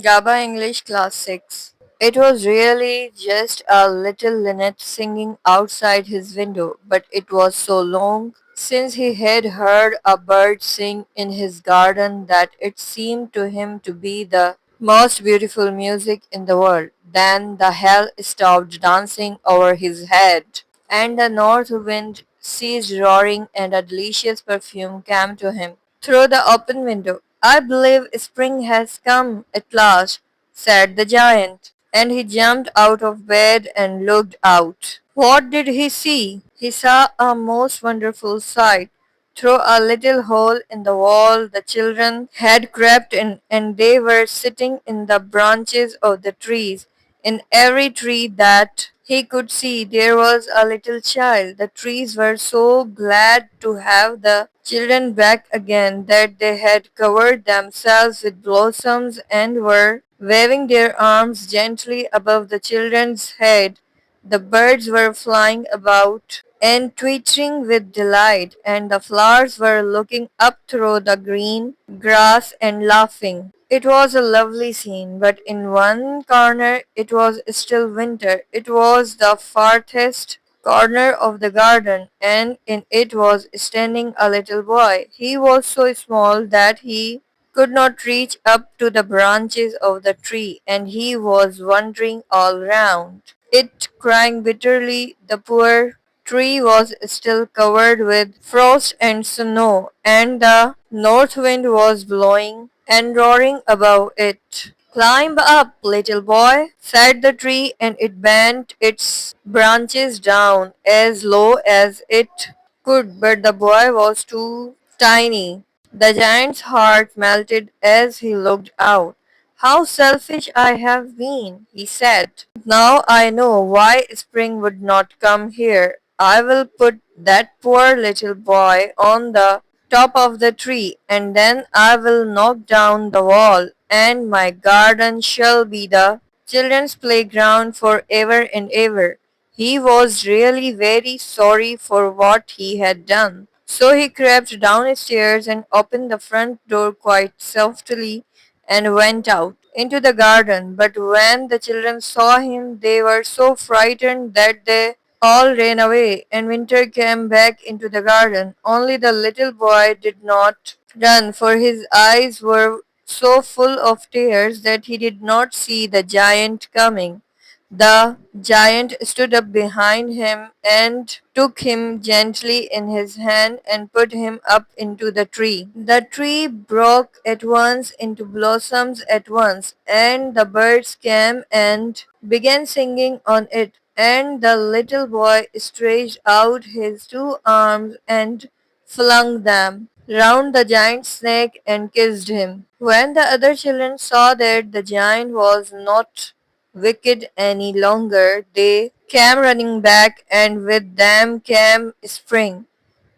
GABA English Class 6. It was really just a little linnet singing outside his window, but it was so long since he had heard a bird sing in his garden that it seemed to him to be the most beautiful music in the world. Then the hell stopped dancing over his head, and the north wind ceased roaring, and a delicious perfume came to him through the open window. I believe spring has come at last, said the giant, and he jumped out of bed and looked out. What did he see? He saw a most wonderful sight. Through a little hole in the wall, the children had crept in, and they were sitting in the branches of the trees. In every tree that he could see, there was a little child. The trees were so glad to have the children back again that they had covered themselves with blossoms and were waving their arms gently above the children's head. The birds were flying about and twittering with delight, and the flowers were looking up through the green grass and laughing. It was a lovely scene, but in one corner it was still winter. It was the farthest corner of the garden, and in it was standing a little boy. He was so small that he could not reach up to the branches of the tree, and he was wandering all round it, crying bitterly. The poor tree was still covered with frost and snow, and the north wind was blowing and roaring above it. Climb up, little boy, said the tree, and it bent its branches down as low as it could, but the boy was too tiny. The giant's heart melted as he looked out. How selfish I have been, he said. Now I know why spring would not come here. I will put that poor little boy on the top of the tree, and then I will knock down the wall, and my garden shall be the children's playground for ever and ever. He was really very sorry for what he had done. So he crept downstairs and opened the front door quite softly and went out into the garden. But when the children saw him, they were so frightened that they all ran away, and winter came back into the garden. Only the little boy did not run, for his eyes were so full of tears that he did not see the giant coming. The giant stood up behind him and took him gently in his hand and put him up into the tree. The tree broke at once into blossoms at once, and the birds came and began singing on it. And the little boy stretched out his two arms and flung them round the giant's neck and kissed him. When the other children saw that the giant was not wicked any longer, they came running back, and with them came spring.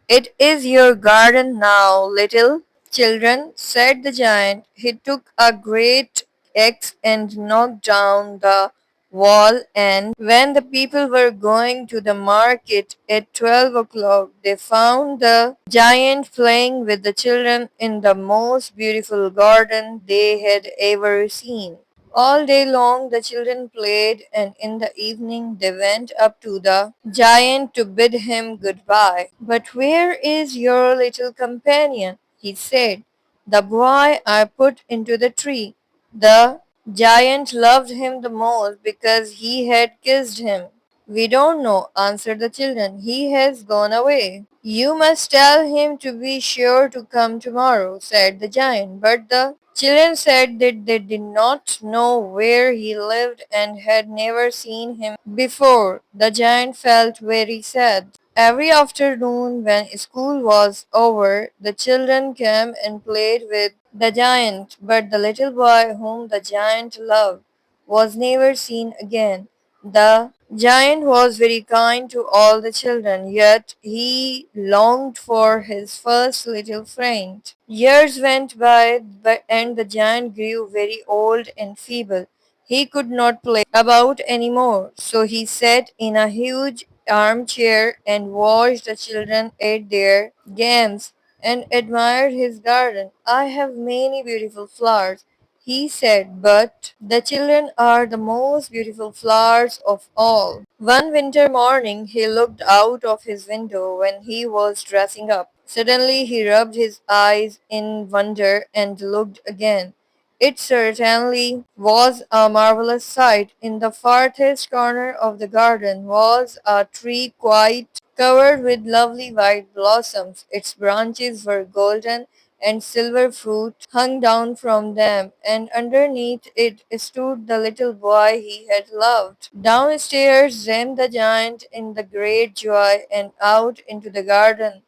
It is your garden now, little children, said the giant. He took a great axe and knocked down the wall, and when the people were going to the market at 12 o'clock, they found the giant playing with the children in the most beautiful garden they had ever seen. All day long the children played, and in the evening they went up to the giant to bid him goodbye. But where is your little companion? He said. The boy I put into the tree. The giant loved him the most because he had kissed him. We don't know, answered the children. He has gone away. You must tell him to be sure to come tomorrow, said the giant. But the children said that they did not know where he lived and had never seen him before. The giant felt very sad. Every afternoon, when school was over, the children came and played with the giant, but the little boy whom the giant loved was never seen again. The giant was very kind to all the children, yet he longed for his first little friend. Years went by, and the giant grew very old and feeble. He could not play about any more, so he sat in a huge armchair and watched the children at their games and admired his garden. I have many beautiful flowers, he said, but the children are the most beautiful flowers of all. One winter morning he looked out of his window when he was dressing up. Suddenly he rubbed his eyes in wonder and looked again. It certainly was a marvelous sight. In the farthest corner of the garden was a tree quite covered with lovely white blossoms. Its branches were golden and silver fruit hung down from them, and underneath it stood the little boy he had loved. Downstairs ran the giant in the great joy, and out into the garden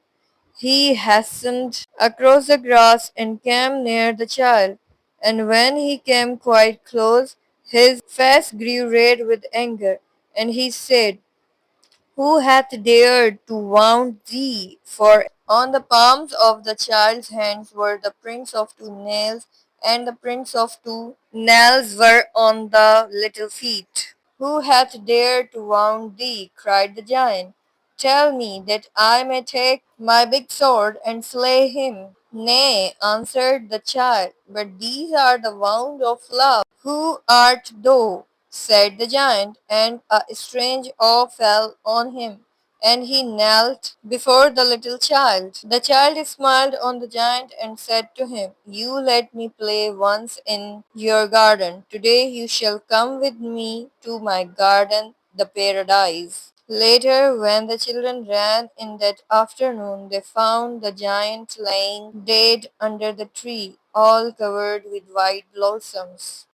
he hastened across the grass and came near the child. And when he came quite close, his face grew red with anger, and he said, "Who hath dared to wound thee?" For on the palms of the child's hands were the prints of two nails, and the prints of two nails were on the little feet. "Who hath dared to wound thee?" cried the giant. "Tell me, that I may take my big sword and slay him." "Nay," answered the child, "but these are the wounds of love." "Who art thou?" said the giant, and a strange awe fell on him, and he knelt before the little child. The child smiled on the giant and said to him, "You let me play once in your garden. Today you shall come with me to my garden, the paradise." Later, when the children ran in that afternoon, they found the giant lying dead under the tree, all covered with white blossoms.